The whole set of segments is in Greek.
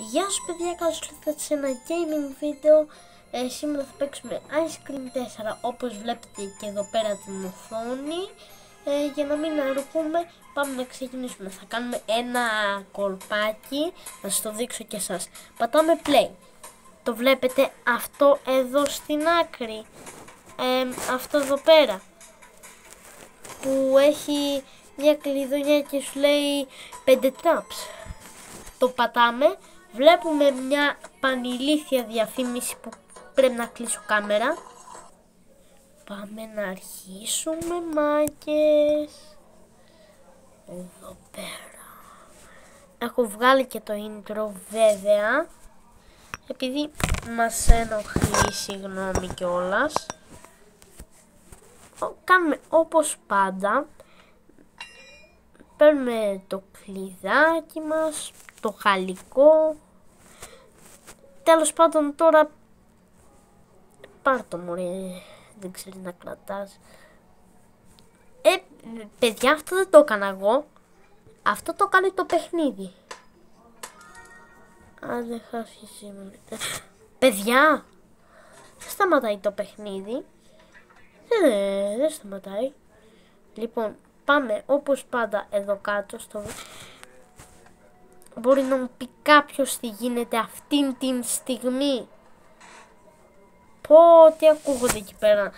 Γεια σου παιδιά, καλώς ήρθατε σε ένα gaming βίντεο. Σήμερα θα παίξουμε Ice Cream 4 όπως βλέπετε και εδώ πέρα την οθόνη. Για να μην αργούμε πάμε να ξεκινήσουμε. Θα κάνουμε ένα κολπάκι, να σας το δείξω και εσάς. Πατάμε play. Το βλέπετε αυτό εδώ στην άκρη, αυτό εδώ πέρα που έχει μια κλειδονιά και σου λέει 5 traps. Το πατάμε, βλέπουμε μια πανηλήθεια διαφήμιση που πρέπει να κλείσω κάμερα. Πάμε να αρχίσουμε, μάγκες. Εδώ πέρα έχω βγάλει και το intro βέβαια, επειδή μας ενοχλεί, συγγνώμη κιόλας. Κάνουμε όπως πάντα. Παίρνουμε το κλειδάκι μας, το γαλλικό. Τέλος πάντων τώρα πάρ' το μωρέ, δεν ξέρει να κρατάς. Παιδιά, αυτό δεν το έκανα εγώ. Αυτό το κάνει το παιχνίδι. Αν δεν χάσει σήμερα. Παιδιά, δεν σταματάει το παιχνίδι. Δεν σταματάει. Λοιπόν, πάμε όπως πάντα εδώ κάτω στο... Μπορεί να μου πει κάποιος τι γίνεται αυτήν την στιγμή. Πω, τι ακούγονται εκεί πέρα.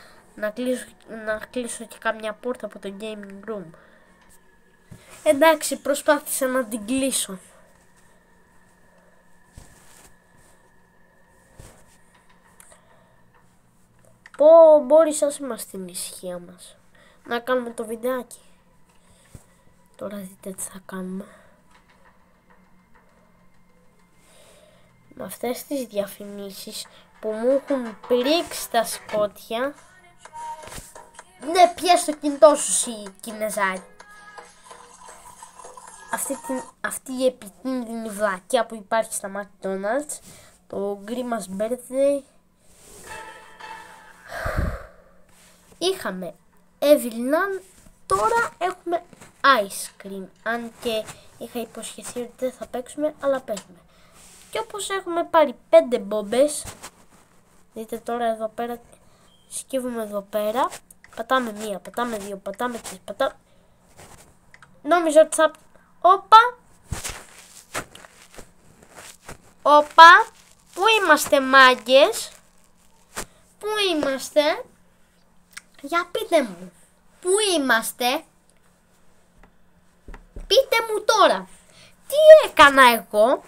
Να κλείσω και κάμια πόρτα από το gaming room. Εντάξει, προσπάθησα να την κλείσω. Πω, μπορεί σας είμαστε στην ησυχία μας. Να κάνουμε το βιντεάκι. Τώρα δείτε τι θα κάνουμε. Με αυτές τις διαφημίσεις που μου έχουν πρίξει τα σκότια. Ναι, πιες το κινητό σου η Κινεζάκη. Αυτή η επικίνδυνη βλακιά που υπάρχει στα McDonald's. Το Grimace Birthday. Είχαμε Evil Nun, τώρα έχουμε Ice Cream. Αν και είχα υποσχεθεί ότι δεν θα παίξουμε, αλλά παίζουμε. Και όπως έχουμε πάρει 5 μπόμπες, δείτε τώρα εδώ πέρα, σκύβουμε εδώ πέρα, πατάμε 1, πατάμε 2, πατάμε 3, πατάμε... Νόμιζα ότι θα... Όπα, πού είμαστε μάγκες, πού είμαστε, για πείτε μου, πού είμαστε, πείτε μου τώρα, τι έκανα εγώ.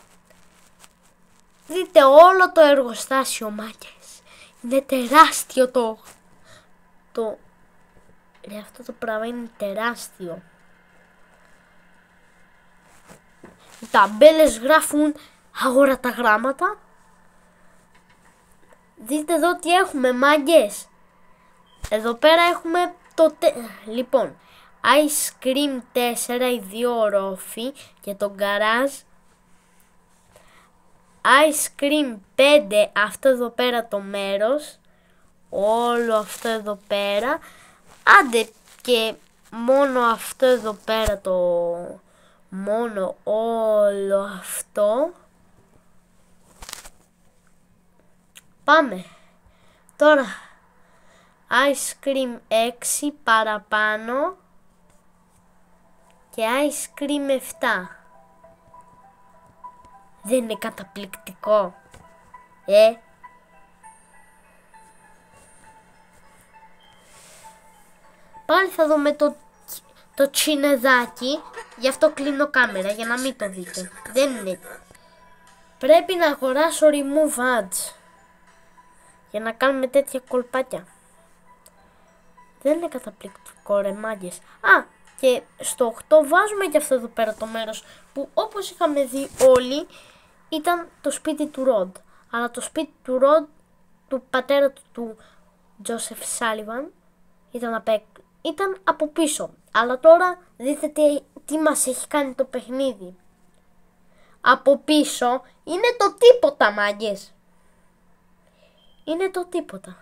Δείτε όλο το εργοστάσιο, μάγκες. Είναι τεράστιο αυτό το πράγμα είναι τεράστιο. Οι ταμπέλες γράφουν αγόρατα γράμματα. Δείτε εδώ τι έχουμε, μάγκες. Εδώ πέρα έχουμε λοιπόν, Ice Cream 4, οι 2 ορόφοι και το γκαράζ. Ice Cream 5, αυτό εδώ πέρα το μέρος, όλο αυτό εδώ πέρα, άντε και μόνο αυτό εδώ πέρα μόνο όλο αυτό. Πάμε, τώρα Ice Cream 6 παραπάνω και Ice Cream 7. Δεν είναι καταπληκτικό, Πάλι θα δούμε το τσινεδάκι, γι' αυτό κλείνω κάμερα, για να μην το δείτε. Δεν είναι. Πρέπει να αγοράσω remove ads, για να κάνουμε τέτοια κολπάκια. Δεν είναι καταπληκτικό ρε μάγκες. Και στο 8 βάζουμε και αυτό εδώ πέρα το μέρος που όπως είχαμε δει όλοι ήταν το σπίτι του Ροντ. Αλλά το σπίτι του Ροντ, του πατέρα του Τζόσεφ Σάλιβαν, ήταν από πίσω. Αλλά τώρα δείτε τι μας έχει κάνει το παιχνίδι. Από πίσω είναι το τίποτα, μάγκες. Είναι το τίποτα.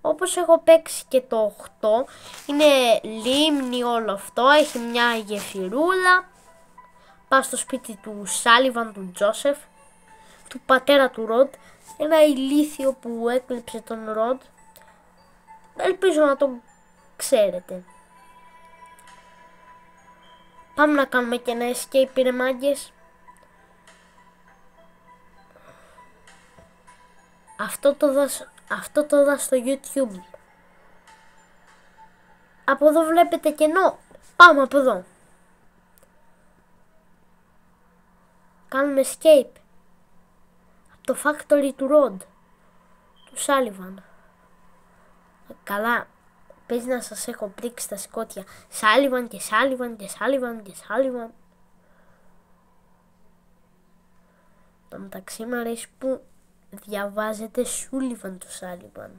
Όπως έχω παίξει και το 8, είναι λίμνη όλο αυτό, έχει μια γεφυρούλα. πας στο σπίτι του Σάλιβαν, του Τζόσεφ, του πατέρα του Ροντ, ένα ηλίθιο που έκλειψε τον Ροντ. Ελπίζω να τον ξέρετε. Πάμε να κάνουμε και ένα escape, ρε μάγκες. Αυτό το δω στο YouTube. Από εδώ βλέπετε κενό. Πάμε από εδώ. Κάνουμε escape. Από το factory του Rod. Του Sullivan. Καλά. Παίζει να σας έχω πρίξει τα σκότια. Sullivan και Sullivan και Sullivan και Sullivan. Το μεταξύ μου αρέσει που διαβάζετε Sullivan του Sullivan.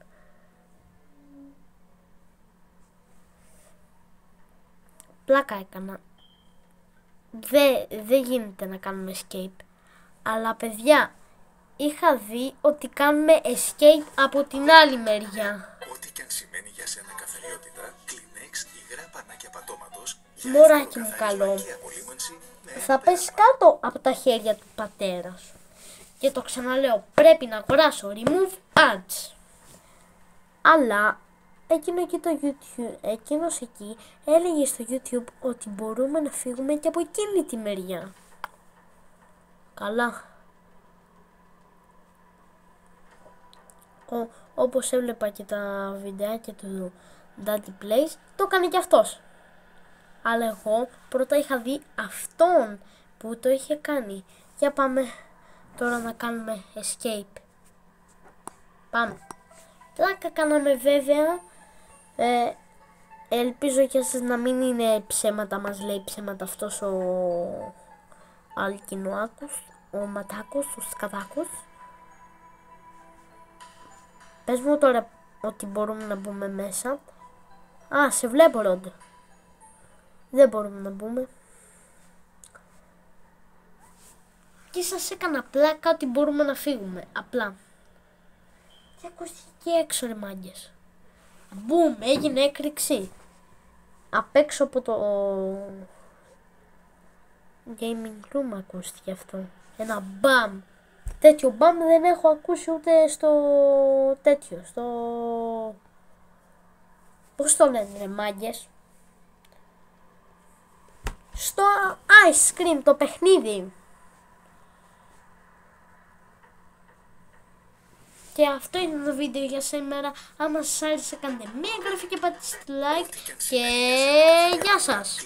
Πλάκα έκανα. Δεν γίνεται να κάνουμε escape. Αλλά παιδιά, είχα δει ότι κάνουμε escape από την άλλη μεριά. Ό,τι και αν σημαίνει για σένα καθαριότητα, Kleenex, υγρά πανάκια πατώματος, Μωράκι μου καλό, θα πέσει κάτω από τα χέρια του πατέρα σου. Και το ξαναλέω, πρέπει να αγοράσω remove ads. Αλλά εκείνος εκεί έλεγε στο YouTube ότι μπορούμε να φύγουμε και από εκείνη τη μεριά. Καλά. Όπως έβλεπα και τα βιντεάκια του Daddy Plays, το έκανε και αυτός. Αλλά εγώ πρώτα είχα δει αυτόν που το είχε κάνει. Για πάμε τώρα να κάνουμε escape. Πάμε. Πλάκα κάναμε βέβαια. Ελπίζω για σας να μην είναι ψέματα, μας λέει ψέματα αυτός ο Αλκινουάκος, ο Ματάκος, ο Σκατάκος. Πες μου τώρα ότι μπορούμε να μπούμε μέσα. Α, σε βλέπω Ροντ. Δεν μπορούμε να μπούμε. Και σας έκανα πλάκα ότι μπορούμε να φύγουμε. Απλά. Και ακούστηκε έξω ρε μάγκες. Μπουμ, έγινε έκρηξη. Απ' έξω από το gaming room ακούστηκε αυτό. Ένα μπαμ. Τέτοιο μπαμ δεν έχω ακούσει ούτε στο τέτοιο. Στο... Πώς το λένε ρε μάγκες. Στο ice cream, το παιχνίδι. Και αυτό είναι το βίντεο για σήμερα. Άμα σας άρεσε κάντε μια εγγραφή και πατήστε like. Και γεια σας.